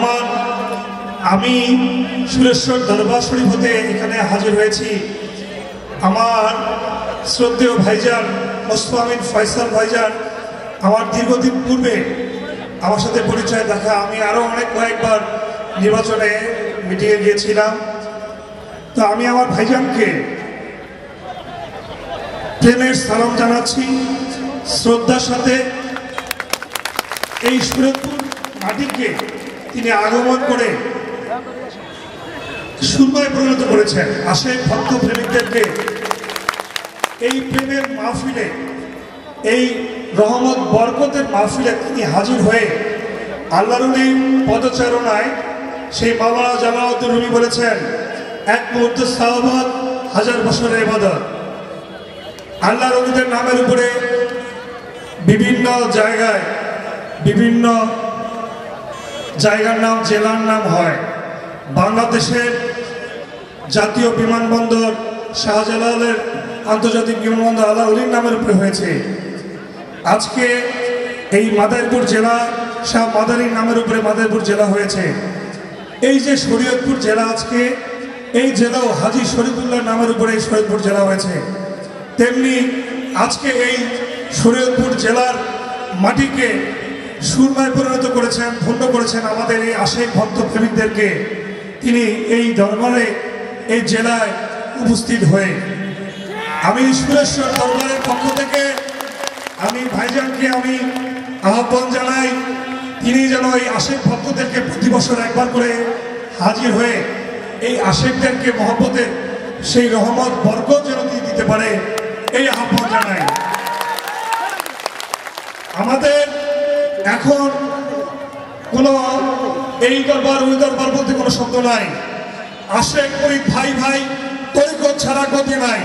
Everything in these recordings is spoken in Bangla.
আমার আমি সুরেশ্বর দরবার শরীফ হতে এখানে হাজির হয়েছি আমার শ্রদ্ধেয় ভাইজান মোস্তফা আমিন ফয়সাল ভাইজান আমার দীর্ঘদিন পূর্বে আমার সাথে পরিচয় দেখা। আমি আরও কয়েকবার নির্বাচনে মিটিংয়ে গিয়েছিলাম। তো আমি আমার ভাইজানকে প্রেমের সালাম জানাচ্ছি শ্রদ্ধার সাথে। এই সুরেপুর মাটিকে তিনি আগমন করে সুরমায় পরিণত করেছেন। আশেক ভক্ত প্রেমিকদেরকে এই প্রেমের মাহফিলে, এই রহমত বরকতের মাহফিলে তিনি হাজির হয়ে আল্লাহর পদচারণায় সেই মাওলানা জালালউদ্দিন রুমি বলেছেন, এক মুহূর্ত সাহাবত হাজার বছরের ইবাদত। আল্লাহর ওলিদের নামের উপরে বিভিন্ন জায়গায় বিভিন্ন জায়গার নাম, জেলার নাম হয়। বাংলাদেশের জাতীয় বিমানবন্দর শাহজালালের আন্তর্জাতিক বিমানবন্দর আল্লাহর ওলির নামের উপরে হয়েছে। আজকে এই মাদারীপুর জেলা শাহ মাদারীর নামের উপরে মাদারীপুর জেলা হয়েছে। এই যে শরীয়তপুর জেলা, আজকে এই জেলাও হাজী শরীফুল্লাহ নামের উপরে শরীয়তপুর জেলা হয়েছে। তেমনি আজকে এই শরীয়তপুর জেলার মাটিকে সুরমায় পরিণত করেছেন, ধন্য করেছেন আমাদের এই আশেক ভক্ত প্রেমিকদেরকে। তিনি এই দরবারে, এই জেলায় উপস্থিত হয়ে আমি সুরেশ্বর দরবারের পক্ষ থেকে আমি ভাইজানকে আমি আহ্বান জানাই, তিনি যেন এই আশেক ভক্তদেরকে প্রতি বছর একবার করে হাজির হয়ে এই আশেকদেরকে মহব্বতের সেই রহমত বরকত যেন তিনি দিতে পারে, এই আহ্বান জানাই। আমাদের এখন কোনো এই দরবার ওই দরবার বলতে কোনো শব্দ নাই। আশেক করি ভাই ভাই, তরিকত ছাড়া গতি নাই।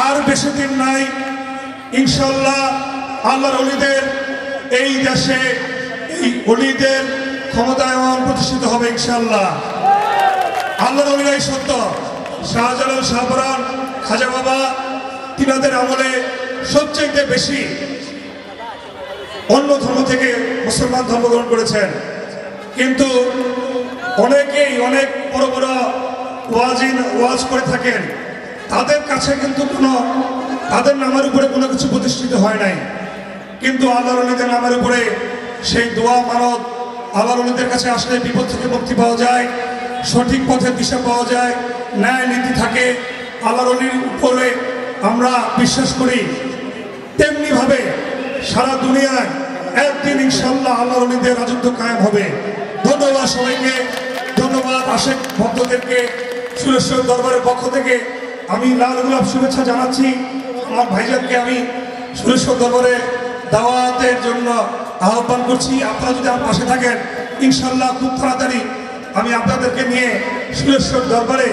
আর বেশি দিন নাই, ইনশাল্লাহ আল্লাহর ওলিদের এই দেশে এই ওলিদের ক্ষমতায়ন প্রতিষ্ঠিত হবে ইনশাল্লাহ। আল্লাহর ওলিরাই সত্য। শাহজালাল, শাহপরান, খাজা বাবা তিনাদের আমলে সবচেয়ে বেশি অন্য ধর্ম থেকে মুসলমান ধর্মগ্রহণ করেছেন। কিন্তু অনেকেই অনেক বড় বড় ওয়াজ করে থাকেন, তাদের কাছে কিন্তু তাদের নামের উপরে কোনো কিছু প্রতিষ্ঠিত হয় নাই। কিন্তু আল্লাহর ওলিদের নামের উপরে সেই দোয়া মানত, আল্লাহর ওলিদের কাছে আসলে বিপদ থেকে মুক্তি পাওয়া যায়, সঠিক পথের দিশা পাওয়া যায়, ন্যায় নীতি থাকে। আল্লাহর ওলির উপরে আমরা বিশ্বাস করি। তেমনি ভাবে সারা দুনিয়ায় একদিন ইনশাল্লাহ আল্লাহর ওলিদের রাজত্ব কায়েম হবে। ধন্যবাদ সবাইকে, ধন্যবাদ আশেক ভক্তদেরকে। সুরেশ্বর দরবারের পক্ষ থেকে আমি লাল গোলাপ শুভেচ্ছা জানাচ্ছি। আমার ভাইজানকে আমি সুরেশ্বর দরবারে দাওয়াতের জন্য আহ্বান করছি। আপনারা যদি আমার পাশে থাকেন, ইনশাল্লাহ খুব তাড়াতাড়ি আমি আপনাদেরকে নিয়ে সুরেশ্বর দরবারে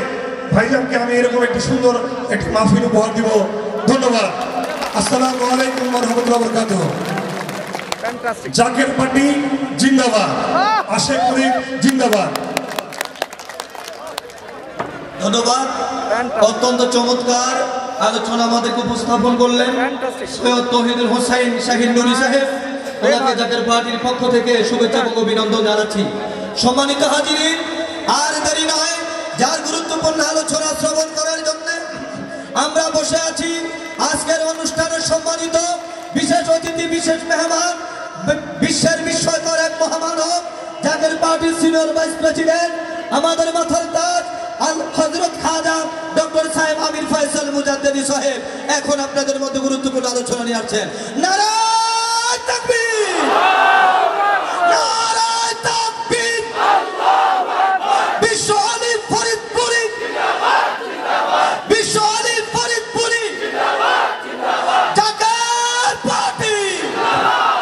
ভাইজানকে আমি এরকম একটি সুন্দর একটি মাহফিল উপহার দিব। ধন্যবাদ। আসসালামু আলাইকুম ওয়া রাহমাতুল্লাহি ওয়া বারাকাতুহু। জাকের পার্টি জিন্দাবাদ, আশেক শরীফ জিন্দাবাদ। ধন্যবাদ। অত্যন্ত চমৎকার আলোচনা আমাদেরকে উপস্থাপন করলেন সৈয়দ তৌহিদুল হোসাইন শাহিন নুরি সাহেব। ওনাকে জাকের পার্টির পক্ষ থেকে শুভেচ্ছা এবং অভিনন্দন জানাচ্ছি। সম্মানিত হাজিরিন, আর দেরি নয়, যার গুরুত্বপূর্ণ আলোচনা শ্রবণ করার জন্য আমরা বসে আছি। আজকের অনুষ্ঠানের সম্মানিত বিশেষ অতিথি, বিশেষ মেহমান, বিশ্বের বিস্ময়কর এক মহামানব, জাকের পার্টির সিনিয়র ভাইস প্রেসিডেন্ট, আমাদের মাথার তাজ হযরত খাজা ডক্টর সাহেব আমির ফয়সাল মুজাদ্দেদি সাহেব এখন আপনাদের মধ্যে গুরুত্বপূর্ণ আলোচনা নিয়ে আসছেন। নারায়ে তাকবীর, নারায়ে তাকবীর, আল্লাহু আকবার। বিশ্ব আলী ফরিদপুরি জিন্দাবাদ, জিন্দাবাদ। বিশ্ব আলী ফরিদপুরি জিন্দাবাদ, জিন্দাবাদ। জাকের পার্টি জিন্দাবাদ।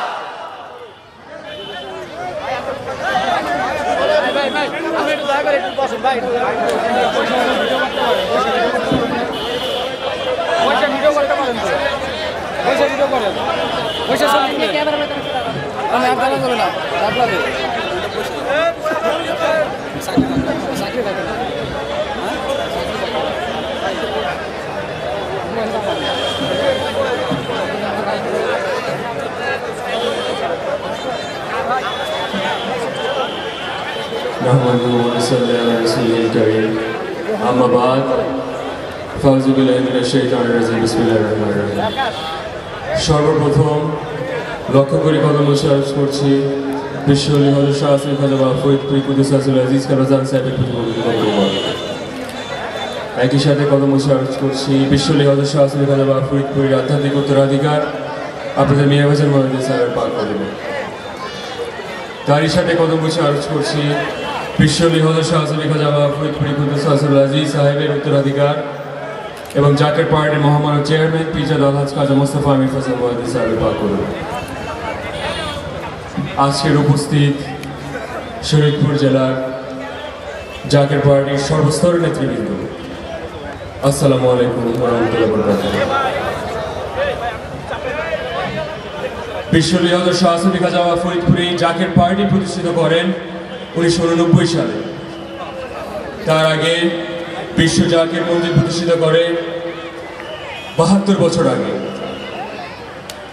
আমি একটু দয়া করে একটু বসুন ভাই। ভিডিও করতে পারেন তো, ভিডিও করেন। আমি আপনারা করবো না আপনাদের চাকরি থাকে না। نحمده ونصلي على رسوله الكريم أما بعد فأعوذ بالله من الشيطان الرجيم بسم الله الرحمن الرحيم সর্বপ্রথম লক্ষ্য করে কদম উচ্চারণ করছি বিশ্বলি হযরত শাহ আসিফ খাজা ফরিদপুরি কুদ্দুস আজিজ কারাজান সাহেবের প্রতি ধন্যবাদ। একই সাথে কদম উচ্চারণ করছি বিশ্বলি হযরত শাহ আসিফ খাজা ফরিদপুরির আধ্যাত্মিক উত্তরাধিকার আপনাদের মিয়া ভাইজান মহাদিস সাহেবের পাক কদমে। তারই সাথে কদম উচ্চারণ করছি বিশ্বলি হযরত শাহ আসিফ খাজা ফরিদপুরি কুদ্দুস আজিজ সাহেবের উত্তরাধিকার এবং জাকের পার্টির মহামানব চেয়ারম্যান পিজাদ আলহাজ খাজা মোস্তফা আমির ফজল মহাদিস সাহেবের পাক কদমে। আজকের উপস্থিত শরীয়তপুর জেলার জাকের পার্টির সর্বস্তরের নেতৃবৃন্দ, আসসালামু আলাইকুম ওয়া রাহমাতুল্লাহি ওয়া বারাকাতুহু। বিশ্বলি হযরত শাহ আসিফ খাজা ফরিদপুরি জাকের পার্টি প্রতিষ্ঠিত করেন 1989 সালে। তার আগে বিশ্ব জাকের মন্দির প্রতিষ্ঠিত করে 72 বছর আগে।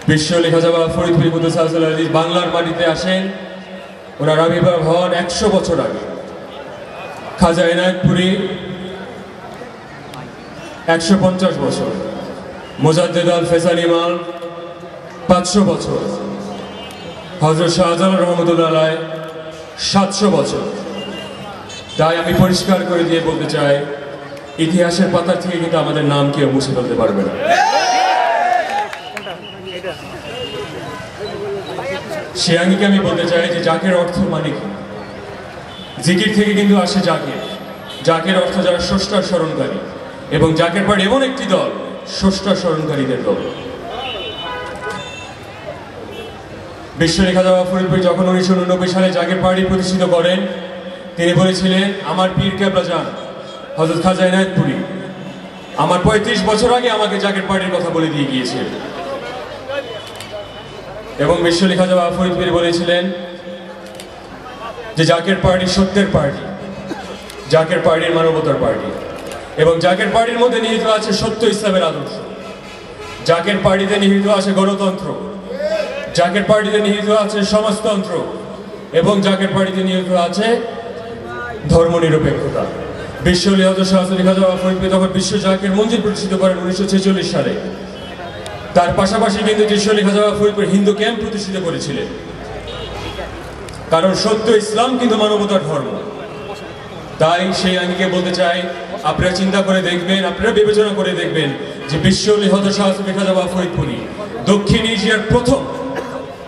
বিশ্বলি খাজা ফরিদপুরি কুদ্দুস আজিজ বাংলার মাটিতে আসেন, ওনার আবির্ভাব হন 100 বছর আগে। খাজা এনায়েতপুরি 150 বছর, মুজাদ্দেদ আল ফেসাল ইমাম 500 বছর, হযরত শাহজালাল রহমতুল্লাহ আলাইহ 700 বছর। তাই আমি পরিষ্কার করে দিয়ে বলতে চাই, ইতিহাসের পাতা থেকে কিন্তু আমাদের নাম কেউ মুছে ফেলতে পারবে না। সে আঙ্গিকে আমি বলতে চাই যে জাকের অর্থ মানে কি? জিকির থেকে কিন্তু আসে জাকের। জাকের অর্থ যারা স্রষ্টার স্মরণকারী, এবং জাকের পার্টি এমন একটি দল স্রষ্টার স্মরণকারীদের দল। বিশ্বলি খাজা ফরিদপুরি যখন 1989 সালে জাকের পার্টি প্রতিষ্ঠিত করেন, তিনি বলেছিলেন, আমার পীর কেবলা জান হযরত খাজা এনায়েতপুরি আমার 35 বছর আগে আমাকে জাকের পার্টির কথা বলে দিয়ে গিয়েছে। এবং বিশ্বলি খাজা ফরিদপুরি বলেছিলেন যে জাকের পার্টি সত্যের পার্টি, জাকের পার্টির মানবতার পার্টি, এবং জাকের পার্টির মধ্যে নিহিত আছে সত্য ইসলামের আদর্শ। জাকের পার্টিতে নিহিত আছে গণতন্ত্র, জাকের পার্টিতে নিহিত আছে সমাজতন্ত্র, এবং জাকের পার্টিতে নিহিত আছে ধর্মনিরপেক্ষতা। বিশ্বলি হযরত শাহ আসিফ খাজা ফরিদপুরি তখন বিশ্ব জাকের মন্দির প্রতিষ্ঠিত করেন 1946 সালে। তার পাশাপাশি কিন্তু বিশ্বলি খাজা ফরিদপুরি হিন্দু ক্যাম্প প্রতিষ্ঠিত করেছিলেন, কারণ সত্য ইসলাম কিন্তু মানবতার ধর্ম। তাই সেই আঙ্গিকে বলতে চাই, আপনারা চিন্তা করে দেখবেন, আপনারা বিবেচনা করে দেখবেন যে বিশ্বলি হযরত শাহ আসিফ খাজা ফরিদপুরি দক্ষিণ এশিয়ার প্রথম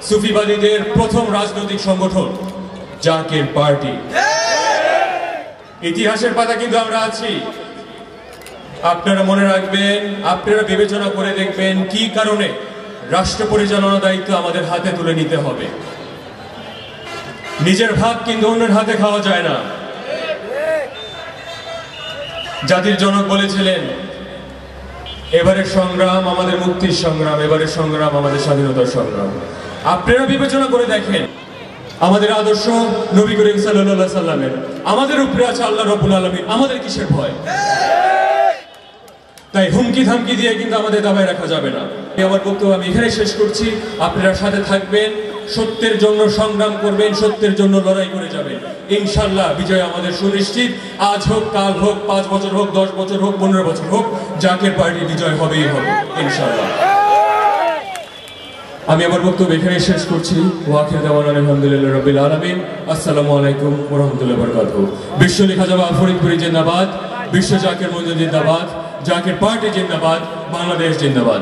সুফিবাদীদের প্রথম রাজনৈতিক সংগঠন জাকের পার্টি। ইতিহাসের পাতা কিন্তু আমরা আছি। আপনারা মনে রাখবেন, আপনারা বিবেচনা করে দেখবেন কি কারণে রাষ্ট্র পরিচালনার দায়িত্ব আমাদের হাতে তুলে নিতে হবে। নিজের ভাত কিন্তু অন্যের হাতে খাওয়া যায় না। জাতির জনক বলেছিলেন, এবারের সংগ্রাম আমাদের মুক্তির সংগ্রাম, এবারের সংগ্রাম আমাদের স্বাধীনতার সংগ্রাম। আপনারা বিবেচনা করে দেখেন, আমাদের আদর্শ নবী করিম সাল্লাল্লাহু আলাইহি সাল্লামের, আমাদের উপরে আছে আল্লাহ রাব্বুল আলামিন, আমাদের কিসের ভয়? তাই হুমকি ধামকি দিয়ে কিন্তু আমাদের দাবায় রাখা যাবে না। আমার বক্তব্য আমি এখানে শেষ করছি। আপনারা সাথে থাকবেন, সত্যের জন্য সংগ্রাম করবেন, সত্যের জন্য লড়াই করে যাবেন। ইনশাআল্লাহ বিজয় আমাদের সুনিশ্চিত। আজ হোক, কাল হোক, 5 বছর হোক, 10 বছর হোক, 15 বছর হোক, জাকের পার্টির বিজয় হবেই হবে ইনশাআল্লাহ। আমি আমার বক্তব্য এখানে শেষ করছি। ওয়াখির দাওয়ানা আলহামদুলিল্লাহি রাব্বিল আলামিন। আসসালামু আলাইকুম ওয়া রাহমাতুল্লাহি ওয়া বারাকাতুহু। বিশ্বলি খাজা ফরিদপুরি জিন্দাবাদ, বিশ্ব জাকের মন্দির জিন্দাবাদ, জাকের পার্টি জিন্দাবাদ, বাংলাদেশ জিন্দাবাদ।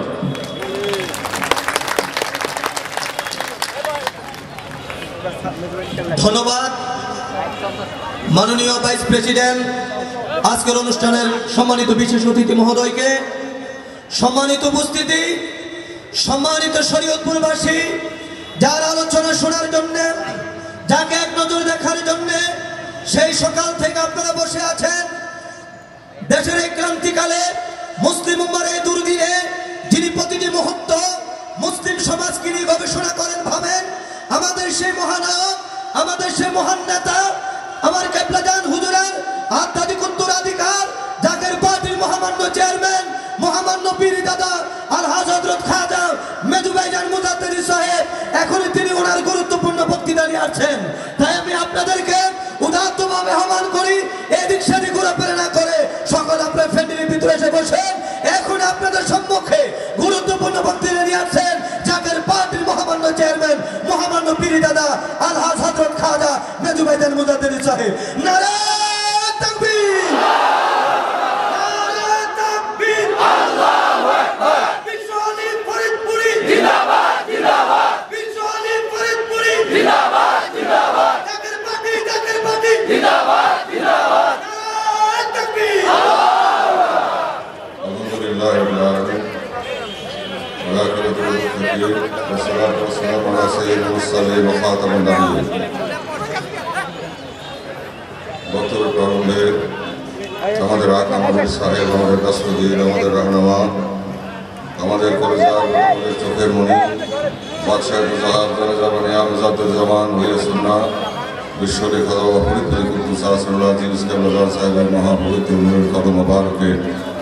ধন্যবাদ মাননীয় ভাইস প্রেসিডেন্ট, আজকের অনুষ্ঠানের সম্মানিত বিশেষ অতিথি মহোদয়কে, সম্মানিত উপস্থিতি, সম্মানিত শরীয়তপুরবাসী, যার আলোচনা শোনার জন্য, যাকে এক নজর দেখার জন্য সেই সকাল থেকে আপনারা বসে আছেন। দেশের এই ক্রান্তিকালে, মুসলিম উম্মাহর দুর্দিনে, যিনি প্রতিটি মুহূর্ত মুসলিম সমাজকে নিয়ে গবেষণা করেন, ভাবেন, আমাদের সেই মহানায়ক, আমাদের সেই মহান নেতা, আমার কেবলাজান হুজুরের আধ্যাত্মিক উত্তরাধিকার, জাকের পার্টির মহামান্য চেয়ারম্যান, মহামান্য পীর দাদা আলহাজ হযরত খাজা মেজু ভাইজান মুজাদ্দিদি সাহেব, এখন তিনি ওনার গুরুত্বপূর্ণ বক্তৃতা নিয়ে আছেন। তাই আমি আপনাদেরকে উদাত্তভাবে আহ্বান করি এদিক সেদিক ঘোরাফেরা না করে সকল আপনার ফ্যামিলির ভিতরে এসে বসেন। এখন আপনাদের সম্মুখে গুরুত্বপূর্ণ বক্তৃতা নিয়ে আসছেন জাকের পার্টির মহামান্য চেয়ারম্যান মহামান্য পীরি দাদা আলহাজ হযরত খাজা মেজুবাইদান মুজাদ্দিদি সাহেব। নারায়ে তাকবীর, নারায়ে তাকবীর, আল্লাহু আকবার। বিশ্ব আলী ফরিদপুরি জিন্দাবাদ, জিন্দাবাদ। বিশ্ব আলী ফরিদপুরি জিন্দাবাদ, জিন্দাবাদ। জাকের পার্টি জিন্দাবাদ, জিন্দাবাদ। নারায়ে তাকবীর, আলহামদুলিল্লাহ রাব্বিল আলামিন ওয়া আখিরাতু মুত্তাকিন ওয়া সালাতু ওয়া সালামু আলা সাইয়্যিদিল মুরসালিন ওয়া খাতামুন নাবিয়্যিন। বক্তব্য প্রারম্ভে আমাদের আকা, আমাদের সাহেব, আমাদের রাষ্ট্রদীন, আমাদের রাহনুমা, আমাদের কলেজার, আমাদের চোখের মণি বাদশাহ মুজাহাব জালাজাবানিয়া মুজাদ্দুজ্জামান ওলিয়া সুন্নাহ বিশ্বরে খাজা ফরিদপুরি কুদ্দুস আসরুল্লাহ ইসলাম নজর সাহেবের মহাপবিত্র নূরের কদম মোবারকে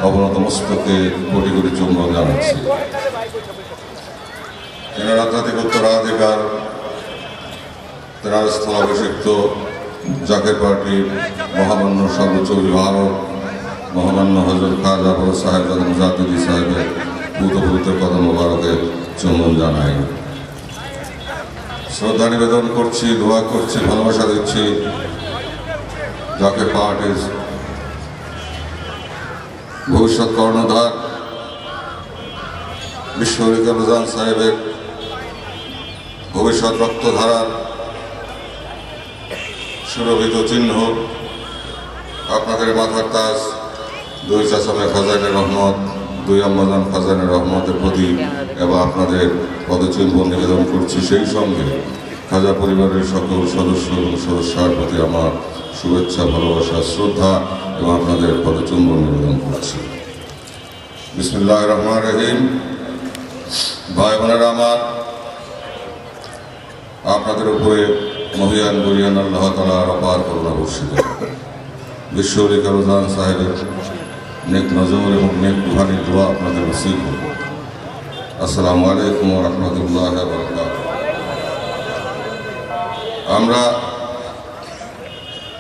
অবনত মস্তকে কোটি কোটি চুম্বন জানাচ্ছি। তেনার আধ্যাত্মিক উত্তরাধিকার, তেনার স্থলাভিষিক্ত জাকের পার্টির মহামান্য সর্বোচ্চ অভিভাবক মহামান্য হযরত খাজা বড় সাহেব জাদা মুজাদ্দিদি সাহেবের পবিত্র কদম মোবারকে চুম্বন জানাই। শ্রদ্ধা নিবেদন করছি, দোয়া করছি, ভালোবাসা দিচ্ছি জাকের পার্টির ভবিষ্যৎ কর্ণধার বিশ্বরিকা রোজান সাহেবের ভবিষ্যৎ রক্তধারার সুরভিত চিহ্ন আপনাদের মাথার তাজ দুই চাচামে খাজানের রহমত, দুই আম্মাজান খাজানের রহমতের প্রতি এবং আপনাদের পদচুম্বন নিবেদন করছি। সেই সঙ্গে খাজা পরিবারের সকল সদস্য এবং সদস্যার প্রতি আমার শুভেচ্ছা, ভালোবাসা, শ্রদ্ধা এবং আপনাদের পদচুম্বন নিবেদন করছি। বিসমিল্লাহির রহমানির রহিম। ভাই বোনেরা আমার, আপনাদের উপরে মহিয়ান বরিয়ান আল্লাহ তাআলার অপার করুণা বর্ষিত। বিশ্বরিকা রোজান সাহেবের নেক নজর এবং নেক রুহানি দোয়া আপনাদের নসিব হোক। আসসালামু আলাইকুম ওয়া রাহমাতুল্লাহি ওয়া বারাকাতুহু। আমরা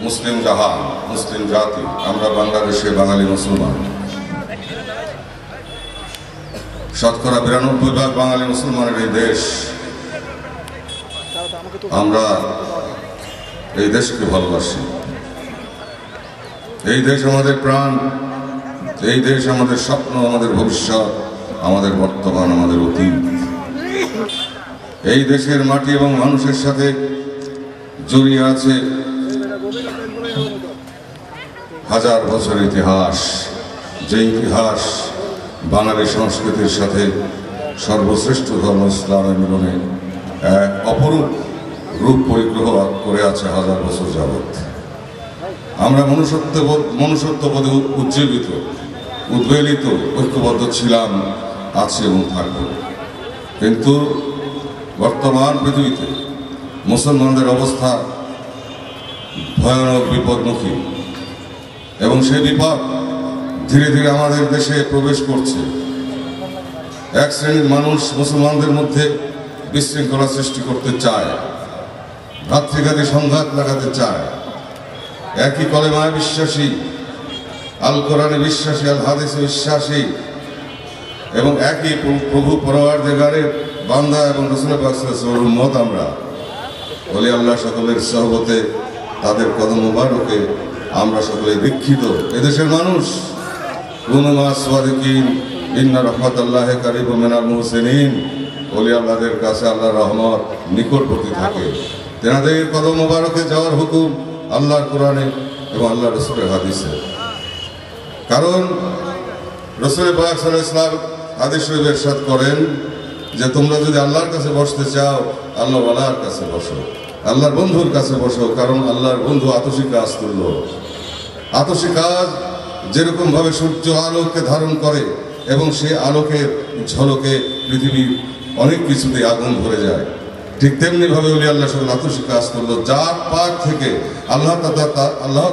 মুসলিম জাহান, মুসলিম জাতি, আমরা বাংলাদেশে বাঙালি মুসলমান, শতকরা 92% বাঙালি মুসলমানের এই দেশ। আমরা এই দেশকে ভালোবাসি। এই দেশ আমাদের প্রাণ, এই দেশ আমাদের স্বপ্ন, আমাদের ভবিষ্যৎ, আমাদের বর্তমান, আমাদের অতীত। এই দেশের মাটি এবং মানুষের সাথে জড়িয়ে আছে হাজার বছর ইতিহাস, যে ইতিহাস বাঙালি সংস্কৃতির সাথে সর্বশ্রেষ্ঠ ধর্ম ইসলামের মিলনে এক অপরূপ রূপ পরিগ্রহ করে আছে হাজার বছর যাবৎ। আমরা মনুষ্যত্ববোধে উজ্জীবিত, উদ্বেলিত, ঐক্যবদ্ধ ছিলাম, আছে এবং থাকব। কিন্তু বর্তমান পৃথিবীতে মুসলমানদের অবস্থা ভয়ানক বিপদমুখী এবং সেই বিপদ ধীরে ধীরে আমাদের দেশে প্রবেশ করছে। এক শ্রেণীর মানুষ মুসলমানদের মধ্যে বিশৃঙ্খলা সৃষ্টি করতে চায়, ভ্রাতৃঘাতী সংঘাত লাগাতে চায়। একই কলেমায় বিশ্বাসী, আল কোরআনে বিশ্বাসী, আল হাদিসে বিশ্বাসী এবং একই প্রভু পরওয়ারদিগারের বান্দা এবং রাসূল পাক সাল্লাল্লাহু আলাইহি ওয়াসাল্লামের উম্মত আমরা। ওলি আল্লাহ সকলের সহবতে তাদের কদম মোবারকে আমরা সকলে দীক্ষিত। এদেশের মানুষ কুনু মা'আস সাদিকিন ইন্না রাহমাতাল্লাহি কারীবুম মিনাল মুহসিনিন। ওলি আল্লাহদের কাছে আল্লাহর রহমত নিকটবর্তী থাকে। তেনাদের কদম মোবারকে যাওয়ার হুকুম আল্লাহর কোরআনে এবং আল্লাহ রাসূলের হাদিসে। কারণ রাসূল পাক সাল্লাল্লাহু আলাইহি ওয়াসাল্লাম হাদিস শরীফে ইরশাদ করেন যে তোমরা যদি আল্লাহর কাছে বসতে চাও, আল্লাহ ওয়ালার কাছে বসো, আল্লাহর বন্ধুর কাছে বসো। কারণ আল্লাহর বন্ধু আতশী কাজ তুল্য। আতশী কাজ যেরকম ভাবে সূর্য আলোকে ধারণ করে এবং সেই আলোকের ঝলকে পৃথিবীর অনেক কিছুতে আগুন ধরে যায়, ঠিক তেমনি ভাবে ওলি আল্লাহ সকল আতশী কাজ তুল্য। জাত পাক থেকে আল্লাহ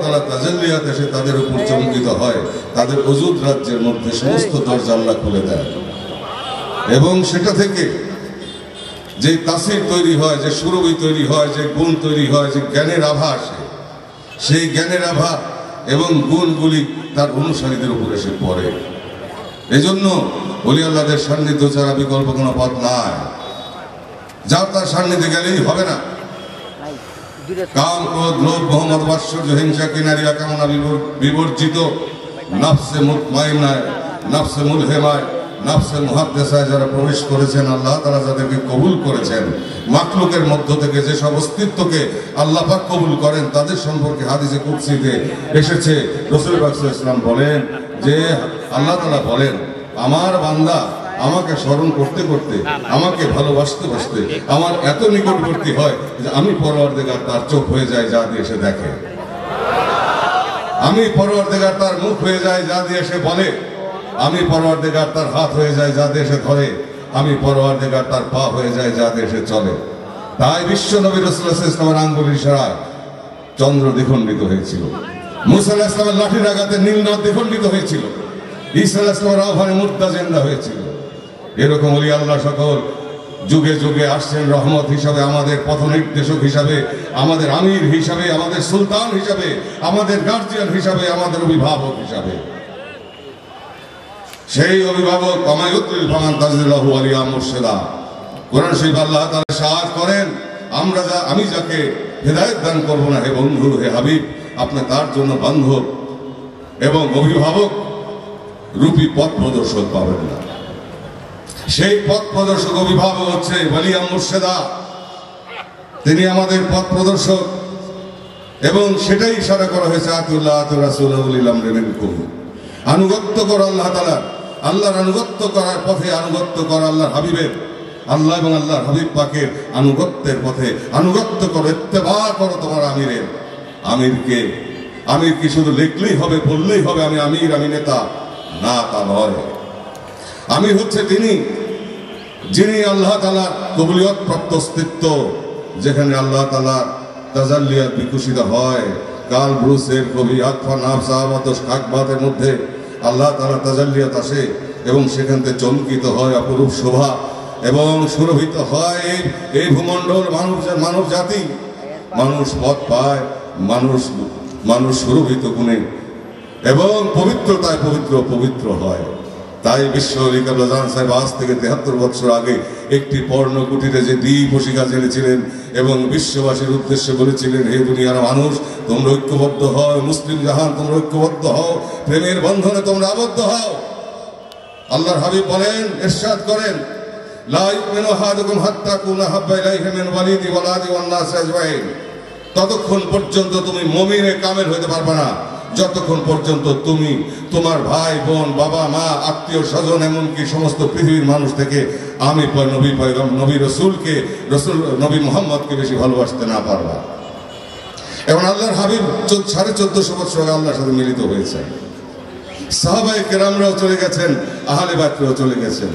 তাআলা তাজাল্লিয়াত এসে তাদের উপর চমকিত হয়। তাদের ওজুদ রাজ্যের মধ্যে সমস্ত দরজা আল্লাহ খুলে দেয় এবং সেটা থেকে যে তাসির তৈরি হয়, যে সুরভি তৈরি হয়, যে গুণ তৈরি হয়, যে জ্ঞানের আভা আসে, সেই জ্ঞানের আভা এবং গুণগুলি তার অনুসারীদের উপর এসে পড়ে। এজন্য ওলি আল্লাহদের সান্নিধ্য ছাড়া বিকল্প কোনো পথ নাই। যার তার সান্নিধ্যে গেলেই হবে না। কাম, ক্রোধ, লোভ, মোহ, মদ, মাৎসর্য, হিংসা, কিনারিয়া, কামনা বিবর্জিত নফসে মুতমাইন্নায়, নফসে মুলহেমায়, নফসে মুহাদ্দেসায় যারা প্রবেশ করেছেন, আল্লাহ তাআলা যাদেরকে কবুল করেছেন, মাখলুকের মধ্য থেকে যে সব অস্তিত্বকে আল্লাহ পাক কবুল করেন, তাদের সম্পর্কে হাদিসে কুদসিতে এসেছে, রাসূল পাক সাল্লাল্লাহু আলাইহি ওয়াসাল্লাম বলেন যে আল্লাহ তাআলা বলেন, আমার বান্দা আমাকে স্মরণ করতে করতে, আমাকে ভালোবাসতে বাসতে আমার এত নিকটবর্তী হয় যে আমি পরওয়ারদিগার তার চোখ হয়ে যায় যা দিয়ে সে দেখে, আমি পরওয়ারদিগার তার মুখ হয়ে যায় যা দিয়ে সে বলে, আমি পরওয়ারদিগার তার হাত হয়ে যায় যা দিয়ে সে ধরে, আমি পরওয়ারদিগার তার পা হয়ে যায় যা দিয়ে সে চলে। তাই বিশ্ব নবী রাসূলুল্লাহ সাল্লাল্লাহু আলাইহি ওয়াসাল্লামের আঙ্গুলের ইশারায় চন্দ্র দ্বিখণ্ডিত হয়েছিল, মুসা আলাইহিস সালামের লাঠির আঘাতে নীল নদ দ্বিখণ্ডিত হয়েছিল, ঈসা আলাইহিস সালামের আহ্বানে মুর্দা জিন্দা হয়েছিল। এরকম ওলি আল্লাহ সকল যুগে যুগে আসছেন রহমত হিসাবে, আমাদের পথ নির্দেশক হিসাবে, আমাদের আমির হিসাবে, আমাদের সুলতান হিসাবে, আমাদের গার্জিয়ান হিসাবে, আমাদের অভিভাবক হিসাবে। সেই অভিভাবক কামায়ুতুল ফামান তাজিল্লাহু আলিয়া মুর্শিদা। কোরআন শরীফ আল্লাহ তাআলা সাহায্য করেন, আমি যাকে হেদায়েত দান করব না, হে বন্ধু, হে হাবিব, আপনি তার জন্য বান্ধব এবং অভিভাবক রূপী পথ প্রদর্শক পাবেন না। সেই পথ প্রদর্শক অভিভাবক হচ্ছে ওয়ালিয়া মুর্শিদা, তিনি আমাদের পথ প্রদর্শক। এবং সেটাই ইশারা করা হয়েছে, আতিউল্লাহ আতিউ রাসূলা উলিল আমরি মিনকুম, আনুগত্য করো আল্লাহ তাআলার, আল্লাহর আনুগত্য করার পথে আনুগত্য করো আল্লাহর হাবিবের, আল্লাহ এবং আল্লাহর হাবিব পাকের আনুগত্যের পথে আনুগত্য করো, ইত্তেবা করো তোমার আমিরের। আমিরকে, আমির কি শুধু লিখলেই হবে, বললেই হবে আমি আমির, আমি নেতা? না, তা নয়। আমির হচ্ছে তিনি যিনি আল্লাহ তাআলার কবুলিয়ত প্রাপ্ত অস্তিত্ব, যেখানে আল্লাহ তাআলার তাজাল্লিয়াত বিকশিত হয়। কাল ব্রুসের কবি আকফা নাফসামত খাকবাতের মধ্যে আল্লাহ তাআলা তাজাল্লিয়াত আসে এবং সেখান থেকে চমকিত হয় অপরূপ শোভা এবং সুরভিত হয় এই ভূমণ্ডল, মানব জাতি, মানুষ পথ পায়, মানুষ সুরভিত গুণে এবং পবিত্রতায় পবিত্র হয়। তাই বিশ্ব লিকাবলাজান সাহেব আজ থেকে 73 বছর আগে একটি পর্ণ কুটিরে যে দ্বীপশিখা জেনেছিলেন এবং বিশ্ববাসীর উদ্দেশ্যে বলেছিলেন, হে দুনিয়ার মানুষ, তোমরা ঐক্যবদ্ধ হও, মুসলিম জাহান তোমরা ঐক্যবদ্ধ হও, প্রেমের বন্ধনে তোমরা আবদ্ধ হও। আল্লাহর হাবিব বলেন, ইরশাদ করেন, লা ইউমিনু আহাদুকুম হাত্তা কুনা হাব্বা ইলাইহি মিন ওয়ালিদি ওয়ালাদি ওয়ান নাস আজমাইন। ততক্ষণ পর্যন্ত তুমি মুমিনে কামেল হতে পারবে না যতক্ষণ পর্যন্ত তুমি তোমার ভাই বোন, বাবা মা, আত্মীয় স্বজন, এমনকি সমস্ত পৃথিবীর মানুষ থেকে আমি নবী রসুলকে, নবী মুহাম্মদকে বেশি ভালোবাসতে না পারবা। এবং আল্লাহর হাবিব 1450 বছর আগে আল্লাহর সাথে মিলিত হয়েছেন। সাহাবায়ে কেরামরাও চলে গেছেন, আহলে বাইতরাও চলে গেছেন,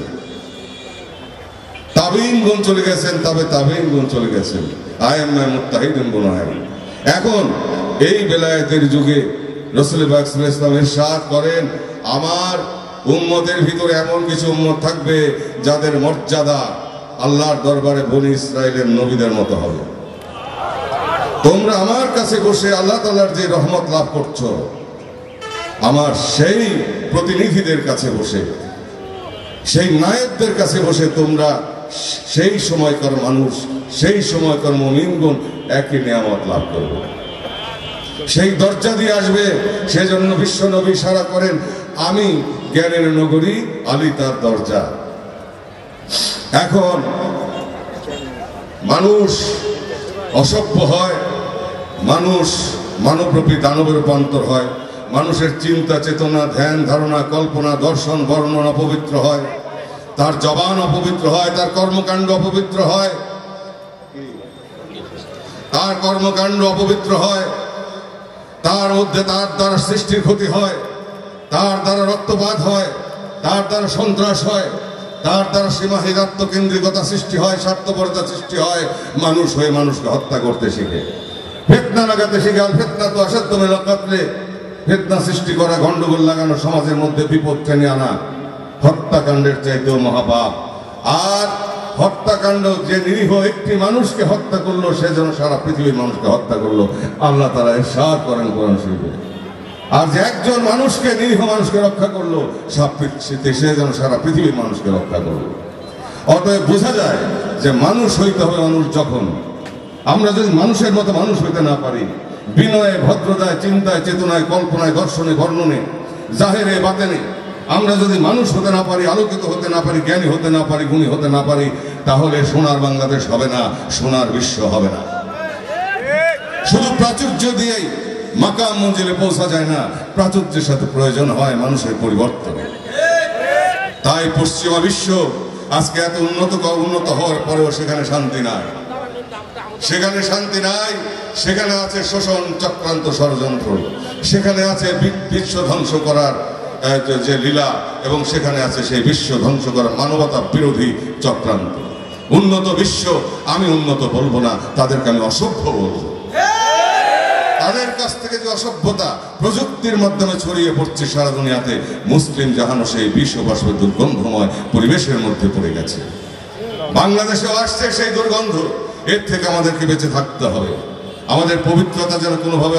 তাবেঈনগণ চলে গেছেন, তাবেঈনগণ চলে গেছেন, আইম্মায়ে মুত্তাহিদিন গুণ হয়। এখন এই বেলায়েতের যুগে রাসূল পাক সাল্লাল্লাহু আলাইহি ওয়াসাল্লাম ইরশাদ করেন, আমার উম্মতের ভিতরে এমন কিছু উম্মত থাকবে যাদের মর্যাদা আল্লাহর দরবারে বনি ইসরাইলের নবীদের মতো হবে। তোমরা আমার কাছে বসে আল্লাহ তাআলার যে রহমত লাভ করছো, আমার সেই প্রতিনিধিদের কাছে বসে, সেই নায়েবদের কাছে বসে তোমরা সেই সময়কার মানুষ, সেই সময়কার মুমিনগণ একই নিয়ামত লাভ করবে। সেই দরজা দিয়ে আসবে। সেজন্য বিশ্ব নবী ইশারা করেন, আমি জ্ঞানের নগরী, আলী তার দরজা। এখন মানুষ অসভ্য হয়, মানুষ মানবরূপী দানবে রূপান্তর হয়, মানুষের চিন্তা চেতনা, ধ্যান ধারণা, কল্পনা, দর্শন, বর্ণন অপবিত্র হয়, তার জবান অপবিত্র হয়, তার কর্মকাণ্ড অপবিত্র হয়, তার কর্মকাণ্ড অপবিত্র হয়, তার মধ্যে তার দ্বারা সৃষ্টির ক্ষতি হয়, তার দ্বারা রক্তপাত হয়, তার দ্বারা সন্ত্রাস হয়, তার দ্বারা সীমাহীন আত্মকেন্দ্রিকতা সৃষ্টি হয়, স্বার্থপরতা সৃষ্টি হয়। মানুষ হয়ে মানুষকে হত্যা করতে শিখে, ফিতনা লাগাতে শিখে। আর ফিতনা তো আসাধ্য মেলা কাতলে, ফিতনা সৃষ্টি করা, গন্ডগোল লাগানো, সমাজের মধ্যে বিপদ টেনে আনা হত্যাকাণ্ডের চাইতেও মহাপাপ। আর হত্যাকাণ্ড, যে নিরীহ একটি মানুষকে হত্যা করলো সে যেন সারা পৃথিবীর মানুষকে হত্যা করলো, আল্লাহ তাআলা ইরশাদ করেন কোরআন শরীফে। আর যে একজন মানুষকে, নিরীহ মানুষকে রক্ষা করলো, সে যেন সারা পৃথিবীর মানুষকে রক্ষা করলো। অতএব বোঝা যায় যে মানুষ হইতে হবে মানুষ যখন। আমরা যদি মানুষের মতো মানুষ হইতে না পারি, বিনয়ে, ভদ্রতায়, চিন্তায়, চেতনায়, কল্পনায়, দর্শনে, বর্ণনে, জাহেরে, বাতেনে আমরা যদি মানুষ হতে না পারি, আলোকিত হতে না পারি, জ্ঞানী হতে না পারি, গুণী হতে না পারি, তাহলে সোনার বাংলাদেশ হবে না, সোনার বিশ্ব হবে না। শুধু প্রাচুর্য দিয়েই মাকাম মঞ্জিলে পৌঁছা যায় না, প্রাচুর্যের সাথে প্রয়োজন হয় মানুষের পরিবর্তন। তাই পশ্চিমা বিশ্ব আজকে এত উন্নত হওয়ার পরেও সেখানে শান্তি নাই, সেখানে শান্তি নাই। সেখানে আছে শোষণ, চক্রান্ত, ষড়যন্ত্র, সেখানে আছে বিশ্ব ধ্বংস করার যে লীলা, এবং সেখানে আছে সেই বিশ্ব ধ্বংস করার মানবতা বিরোধী চক্রান্ত। উন্নত বিশ্ব আমি উন্নত বলবো না, তাদেরকে আমি অসভ্য বলবো। তাদের কাছ থেকে যে অসভ্যতা প্রযুক্তির মাধ্যমে ছড়িয়ে পড়ছে সারা দুনিয়াতে, মুসলিম জাহানও সেই বিশ্ববাসী দুর্গন্ধময় পরিবেশের মধ্যে পড়ে গেছে। বাংলাদেশেও আসছে সেই দুর্গন্ধ। এর থেকে আমাদেরকে বেঁচে থাকতে হবে। আমাদের পবিত্রতা যেন কোনোভাবে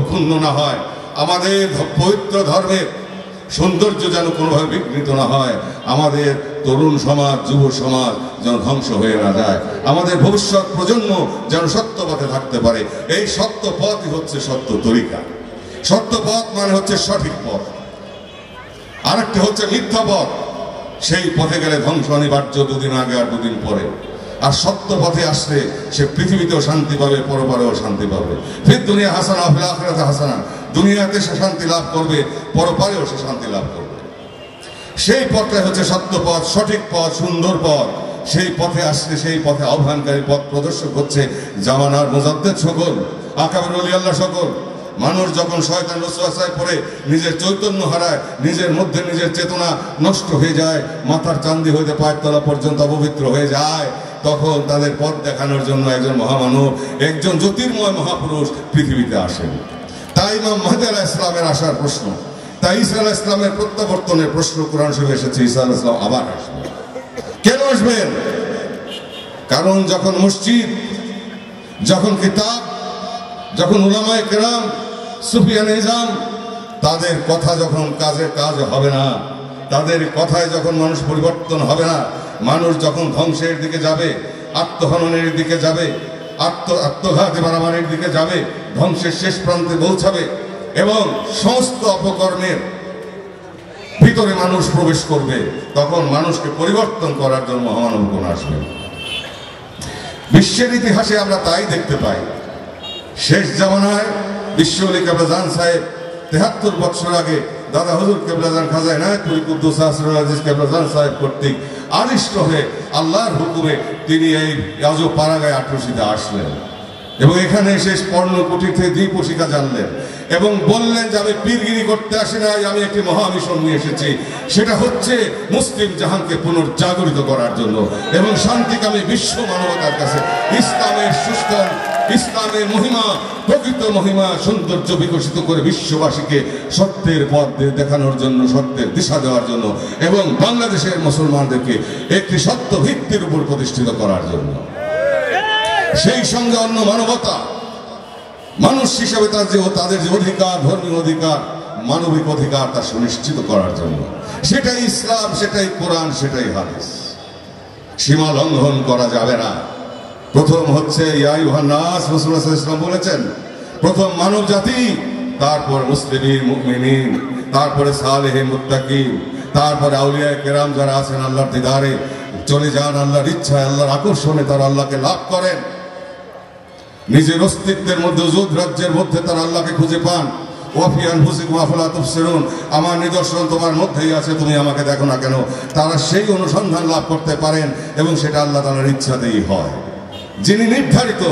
ক্ষুণ্ণ না হয়, আমাদের পবিত্র ধর্মের সৌন্দর্য যেন কোনোভাবে বিঘ্নিত না হয়, আমাদের তরুণ সমাজ, যুব সমাজ যেন ধ্বংস হয়ে না যায়, আমাদের ভবিষ্যৎ প্রজন্ম যেন সত্য পথে থাকতে পারে। এই সত্য পথই হচ্ছে সত্য তরিকা। সত্য পথ মানে হচ্ছে সঠিক পথ, আরেকটা হচ্ছে মিথ্যা পথ। সেই পথে গেলে ধ্বংস অনিবার্য, দুদিন আগে আর দুদিন পরে। আর সত্য পথে আসলে সে পৃথিবীতেও শান্তি পাবে, পরপারেও শান্তি পাবে। ফির দুনিয়া হাসানা, ফিল আখিরাতে হাসানা। দুনিয়াতে সে শান্তি লাভ করবে, পরপারেও সে শান্তি লাভ করবে। সেই পথটাই হচ্ছে সত্য পথ, সঠিক পথ, সুন্দর পথ। সেই পথে আসলে, সেই পথে আহ্বানকারী, পথ প্রদর্শক হচ্ছে জামানার মুজাদ্দেদ সকল, আকাবের ওলি আল্লাহ সকল। মানুষ যখন শয়তান ওয়াসওয়াসায় পড়ে নিজের চৈতন্য হারায়, নিজের মধ্যে নিজের চেতনা নষ্ট হয়ে যায়, মাথার চান্দি হইতে পায়ের তলা পর্যন্ত অপবিত্র হয়ে যায়, তখন তাদের পথ দেখানোর জন্য একজন মহামানব, একজন জ্যোতির্ময় মহাপুরুষ পৃথিবীতে আসেন। তাই ইমাম মাহদী আলাইহিস সালামের আসার প্রশ্ন, তাই ঈসা আলাইহিস সালামের প্রত্যাবর্তনের প্রশ্ন কোরআন শরীফে এসেছে। ঈসা আলাইহিস সালাম আবার আসবেন। কেন আসবেন? কারণ যখন মসজিদ, যখন কিতাব, যখন উলামায়ে কেরাম, সুফিয়ানে ইজাম, তাদের কথা যখন কাজ হবে না, তাদের কথায় যখন মানুষ পরিবর্তন হবে না, মানুষ যখন ধ্বংসের দিকে যাবে, আত্মহননের দিকে যাবে, আত্মঘাতী মারামারির দিকে যাবে, ধ্বংসের শেষ প্রান্তে পৌঁছাবে, এবং সমস্ত অপকর্মের ভিতরে মানুষ প্রবেশ করবে, তখন মানুষকে পরিবর্তন করার জন্য মহামানব কোন আসবে। বিশ্বের ইতিহাসে আমরা তাই দেখতে পাই। শেষ জামানায় বিশ্ব ওলি কেবলা জান সাহেব ৭৩ বছর আগে দাদা হুজুর কেবলা জান খাজা ইনায়েতুল কুদ্দুস আসরুল আজিজ কেবলা জান সাহেব কর্তৃক আদিষ্ট হয়ে আল্লাহর হুকুমে তিনি এই আজও পাড়াগায় ৮৮তে আসলেন, এবং এখানে শেষ পর্ণকুটির থেকে দ্বিপশিকা জানলেন, এবং বললেন যে আমি পীরগিরি করতে আসি নাই, আমি একটি মহামিশন নিয়ে এসেছি। সেটা হচ্ছে মুসলিম জাহানকে পুনর্জাগরিত করার জন্য এবং শান্তিকামী বিশ্ব মানবতার কাছে ইসলামের সুস্থল, ইসলামের মহিমা, প্রকৃত মহিমা, সৌন্দর্য বিকশিত করে বিশ্ববাসীকে সত্যের পথ দেখানোর জন্য, সত্যের দিশা দেওয়ার জন্য, এবং বাংলাদেশের মুসলমানদেরকে একটি সত্য ভিত্তির উপর প্রতিষ্ঠিত করার জন্য। সেই সঙ্গে অন্য মানবতা, মানুষ হিসেবে তাদের যে অধিকার, ধর্মীয় অধিকার, মানবিক অধিকার, তা সুনিশ্চিত করার জন্য। সেটাই ইসলাম, সেটাই কোরআন, সেটাই হাদিস। সীমা লঙ্ঘন করা যাবে না। প্রথম হচ্ছে ইয়া আইয়ুহান নাস, রাসূলুল্লাহ সাল্লাল্লাহু আলাইহি ওয়াসাল্লাম বলেছেন, প্রথম মানব জাতি, তারপর মুসলিমিন, মুমিনিন, তারপরে সালেহিন, মুত্তাকিন, তারপরে আউলিয়ায়ে কেরাম যারা আছেন আল্লাহর দিদারে চলে যান, আল্লাহর ইচ্ছায়, আল্লাহর আকর্ষণে তারা আল্লাহকে লাভ করেন। নিজের অস্তিত্বের মধ্যে, যুদ রাজ্যের মধ্যে তারা আল্লাহকে খুঁজে পান। ওয়াফি আনফুসিকুম আফালা তুবসিরুন, আমার নিদর্শন তোমার মধ্যেই আছে, তুমি আমাকে দেখো না কেন। তারা সেই অনুসন্ধান লাভ করতে পারেন, এবং সেটা আল্লাহ তাআলার ইচ্ছাতেই হয়। যিনি নির্ধারিত,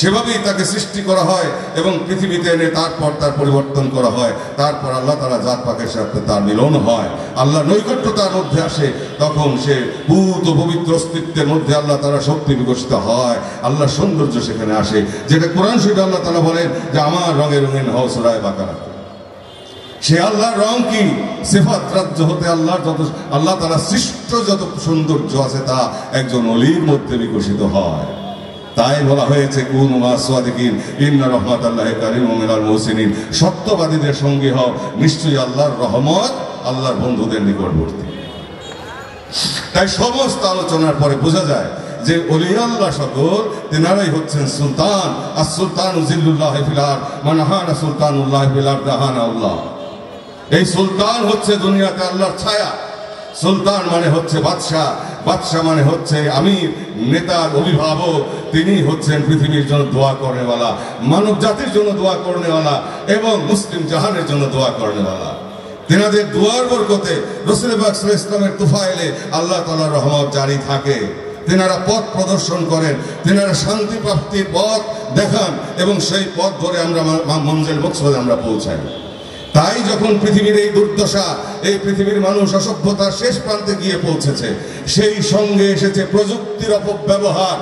সেভাবেই তাকে সৃষ্টি করা হয় এবং পৃথিবীতে এনে তারপর তার পরিবর্তন করা হয়। তারপর আল্লাহ তাআলা জাত পাকের সাথে তার মিলন হয়, আল্লাহ নৈকট্য তার মধ্যে আসে, তখন সে ভূত পবিত্র অস্তিত্বের মধ্যে আল্লাহ তাআলা শক্তি বিকশিত হয়, আল্লাহ সৌন্দর্য সেখানে আসে, যেটা কোরআন শরীফে আল্লাহ তাআলা বলেন যে আমার রঙে রঙিন হও সূরা বাকারা। সে আল্লাহর রং কি? সিফাত রাজ্য হতে আল্লাহ তাআলা সৃষ্ট যত সৌন্দর্য আছে তা একজন ওলির মধ্যে বিকশিত হয়। তাই বলা হয়েছে কুনু মা সাদিকিন ইন্না রাহমাতাল্লাহি কারীমুম মিনাল মুহসিনিন, সত্যবাদীদের সঙ্গী হও, নিশ্চয়ই আল্লাহর রহমত আল্লাহর বন্ধুদের নিকটবর্তী। তাই সমস্ত আলোচনার পরে বোঝা যায় যে ওলি আল্লাহ সকল তেনারাই হচ্ছেন সুলতান। আর সুলতান জিল্লুল্লাহ ফিল আরদ মান হানা সুলতানুল্লাহ ফিল আরদ হানা আল্লাহ। এই সুলতান হচ্ছে দুনিয়াতে আল্লাহর ছায়া। সুলতান মানে হচ্ছে বাদশাহ, বাদশাহ মানে হচ্ছে আমির, নেতার অভিভাবক। তিনি হচ্ছেন পৃথিবীর জন্য দোয়া করেনেওয়ালা, মানব জাতির জন্য দোয়া করেনেওয়ালা এবং মুসলিম জাহানের জন্য দোয়া করেনেওয়ালা। তেনাদের দুয়ার বরকতে রাসূল পাক সাল্লাল্লাহু আলাইহি ওয়াসাল্লামের তুফাইলে আল্লাহ তাআলার রহমত জারি থাকে। তেনারা পথ প্রদর্শন করেন, তেনারা শান্তি প্রাপ্তির পথ দেখান এবং সেই পথ ধরে আমরা মঞ্জিল মকসদে আমরা পৌঁছাই। তাই যখন পৃথিবীর এই দুর্দশা, এই পৃথিবীর মানুষ অসভ্যতার শেষ প্রান্তে গিয়ে পৌঁছেছে, সেই সঙ্গে এসেছে প্রযুক্তির অপব্যবহার।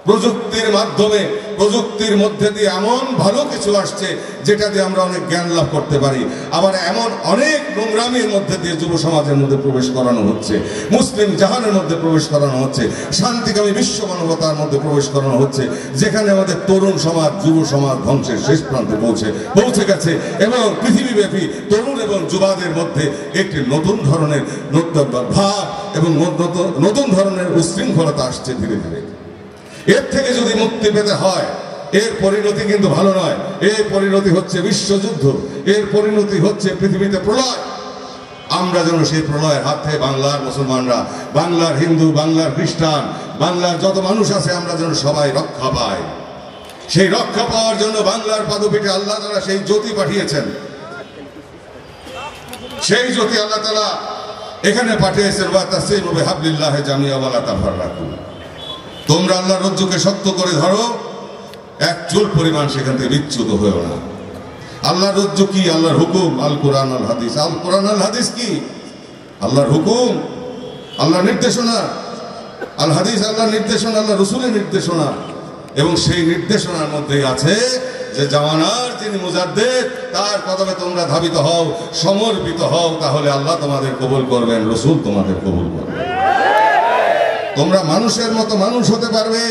প্রযুক্তির মাধ্যমে, প্রযুক্তির মধ্যে দিয়ে এমন ভালো কিছু আসছে যেটা দিয়ে আমরা অনেক জ্ঞান লাভ করতে পারি, আবার এমন অনেক নোংরামির মধ্যে দিয়ে যুব সমাজের মধ্যে প্রবেশ করানো হচ্ছে, মুসলিম জাহানের মধ্যে প্রবেশ করানো হচ্ছে, শান্তিকামী বিশ্ব মানবতার মধ্যে প্রবেশ করানো হচ্ছে, যেখানে আমাদের তরুণ সমাজ, যুব সমাজ ধ্বংসের শেষ প্রান্তে পৌঁছে গেছে এবং পৃথিবীব্যাপী তরুণ এবং যুবাদের মধ্যে একটি নতুন ধরনের ভাব এবং নতুন ধরনের উশৃঙ্খলতা আসছে ধীরে ধীরে। এর থেকে যদি মুক্তি পেতে হয়, এর পরিণতি কিন্তু ভালো নয়। এর পরিণতি হচ্ছে বিশ্বযুদ্ধ, এর পরিণতি হচ্ছে পৃথিবীতে প্রলয়। আমরা যেন সেই প্রলয়ের হাত থেকে বাংলার মুসলমানরা, বাংলার হিন্দু, বাংলার খ্রিস্টান, বাংলার যত মানুষ আছে, আমরা যেন সবাই রক্ষা পাই। সেই রক্ষা পাওয়ার জন্য বাংলার পাদপীঠে আল্লাহ তাআলা সেই জ্যোতি পাঠিয়েছেন। সেই জ্যোতি আল্লাহ তাআলা এখানে পাঠিয়েছেন, ওয়া তাসিমু বিহাবলিল্লাহি জামিআ ওয়া লা তাফাররাকু। তোমরা আল্লাহর রজ্জুকে শক্ত করে ধরো, এক চুল পরিমাণ সেখান থেকে বিচ্যুত হয়েও না। আল্লাহর রজ্জু কি? আল্লাহর হুকুম, আল কোরআন আল হাদিস। আল কোরআন আল হাদিস কি? আল্লাহর হুকুম, আল্লাহর নির্দেশনা। আল হাদিস আল্লাহর নির্দেশনা, আল্লাহ রসুলের নির্দেশনা। এবং সেই নির্দেশনার মধ্যেই আছে যে জামানার যিনি মুজাদ্দেদ, তার কদমে তোমরা ধাবিত হও, সমর্পিত হও, তাহলে আল্লাহ তোমাদের কবুল করবেন, রসুল তোমাদের কবুল করবেন। তোমরা মানুষের মতো মানুষ হতে পারবে,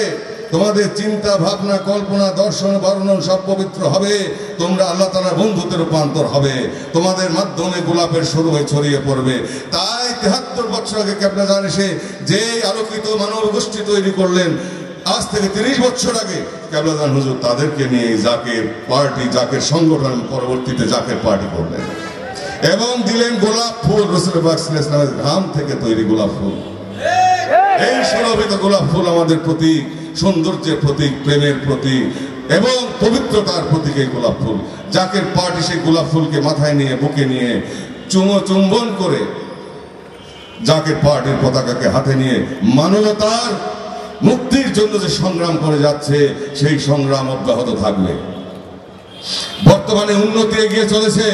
তোমাদের চিন্তা ভাবনা, কল্পনা, দর্শন, বর্ণন সব পবিত্র হবে। তোমরা আল্লাহ তাআলার বন্ধুতে রূপান্তর হবে, তোমাদের মাধ্যমে গোলাপের শুরুয়ে ছড়িয়ে পড়বে। তাই ৭৩ বছর আগে কেবলা জান এসে যে আলোকিত মানব গোষ্ঠী তৈরি করলেন, আজ থেকে ৩০ বছর আগে কেবলা জান হুজুর তাদেরকে নিয়ে জাকের পার্টি, জাকের সংগঠন, পরবর্তীতে জাকের পার্টি করলেন এবং দিলেন গোলাপ ফুল, রাসূল পাক সাল্লাল্লাহু আলাইহি ওয়াসাল্লামের ঘাম থেকে তৈরি গোলাপ ফুল। এই সুরভিত গোলাপ ফুল আমাদের প্রতীক, সৌন্দর্যের প্রতীক, প্রেমের প্রতীক এবং পবিত্রতার প্রতীক। এই গোলাপ ফুল, জাকের পার্টি সেই গোলাপ ফুলকে মাথায় নিয়ে, বুকে নিয়ে চুম্বন করে জাকের পার্টির পতাকাকে হাতে নিয়ে মানবতার মুক্তির জন্য যে সংগ্রাম করে যাচ্ছে, সেই সংগ্রাম অব্যাহত থাকবে। বর্তমানে উন্নতি এগিয়ে চলেছে,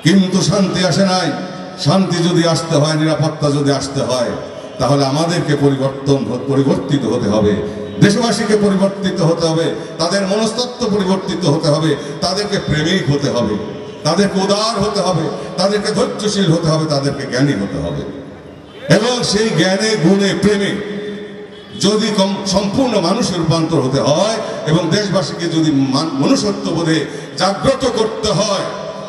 কিন্তু শান্তি আসে নাই। শান্তি যদি আসতে হয়, নিরাপত্তা যদি আসতে হয়, তাহলে আমাদেরকে পরিবর্তিত হতে হবে, দেশবাসীকে পরিবর্তিত হতে হবে, তাদের মনস্তত্ত্ব পরিবর্তিত হতে হবে, তাদেরকে প্রেমিক হতে হবে, তাদেরকে উদার হতে হবে, তাদেরকে ধৈর্যশীল হতে হবে, তাদেরকে জ্ঞানী হতে হবে। এবং সেই জ্ঞানে, গুণে, প্রেমে যদি সম্পূর্ণ মানুষের রূপান্তর হতে হয় এবং দেশবাসীকে যদি মনুষ্যত্ববোধে জাগ্রত করতে হয়,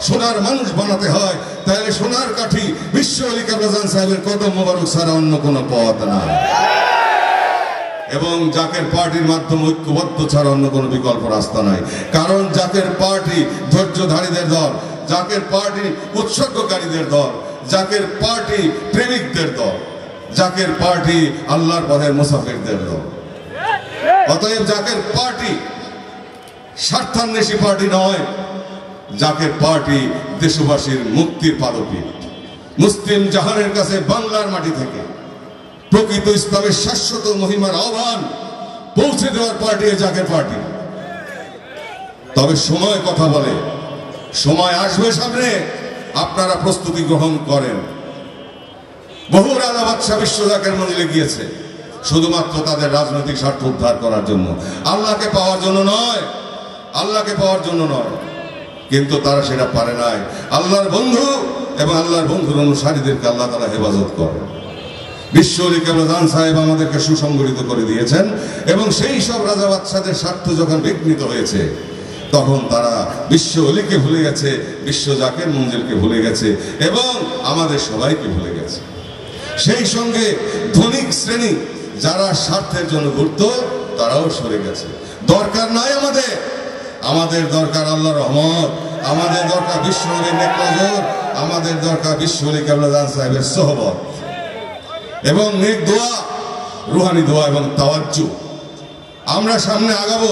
সোনার মানুষ বানাতে হয়, তাহলে সোনার কাঠি বিশ্ব আলী কেবলা জান সাহেবের কদম মোবারক ছাড়া অন্য কোনো পথ না। এবং জাকের পার্টির মাধ্যমে ঐক্যবদ্ধ ছাড়া অন্য কোনো বিকল্প রাস্তা নাই। কারণ জাকের পার্টি ধৈর্যধারীদের দল, জাকের পার্টি উৎসর্গকারীদের দল, জাকের পার্টি প্রেমিকদের দল, জাকের পার্টি আল্লাহর পথের মুসাফিরদের দল। অতএব জাকের পার্টি স্বার্থান্বেষী পার্টি নয়, জাকের পার্টি দেশবাসীর মুক্তির পাদপীঠ। মুসলিম জাহানের কাছে বাংলার মাটি থেকে প্রকৃত ইসলামের শাশ্বত মহিমার আহ্বান পৌঁছে দেওয়ার পার্টি জাকের পার্টি। তবে সময় কথা বলে, সময় আসবে সামনে, আপনারা প্রস্তুতি গ্রহণ করেন। বহু রাজা বাদশাহ বিশ্ব জাকের মঞ্জিলে গিয়েছে শুধুমাত্র তাদের রাজনৈতিক স্বার্থ উদ্ধার করার জন্য, আল্লাহকে পাওয়ার জন্য নয়, আল্লাহকে পাওয়ার জন্য নয়। কিন্তু তারা সেটা পারে নাই। আল্লাহর বন্ধু এবং আল্লাহর বন্ধুর অনুসারীদেরকে আল্লাহ তাআলা হেফাজত করে। বিশ্ব ওলি কেবলাদান সাহেব আমাদেরকে সুসংগঠিত করে দিয়েছেন এবং সেই সব রাজা বাদশাদের স্বার্থ যখন বিঘ্নিত হয়েছে তখন তারা বিশ্ব ওলিকে ভুলে গেছে, বিশ্ব জাকের মঞ্জিলকে ভুলে গেছে এবং আমাদের সবাইকে ভুলে গেছে। সেই সঙ্গে ধনিক শ্রেণী যারা স্বার্থের জন্য ঘুরত তারাও সরে গেছে। দরকার নাই আমাদের দরকার আল্লাহর রহমত, আমাদের দরকার বিশ্ব নবীর নেক নজর, আমাদের দরকার বিশ্ব ওলি কেবলাদান সাহেবের সোহবত এবং নেক দোয়া, রুহানি দোয়া এবং তাওয়াজ্জু। আমরা সামনে আগাবো।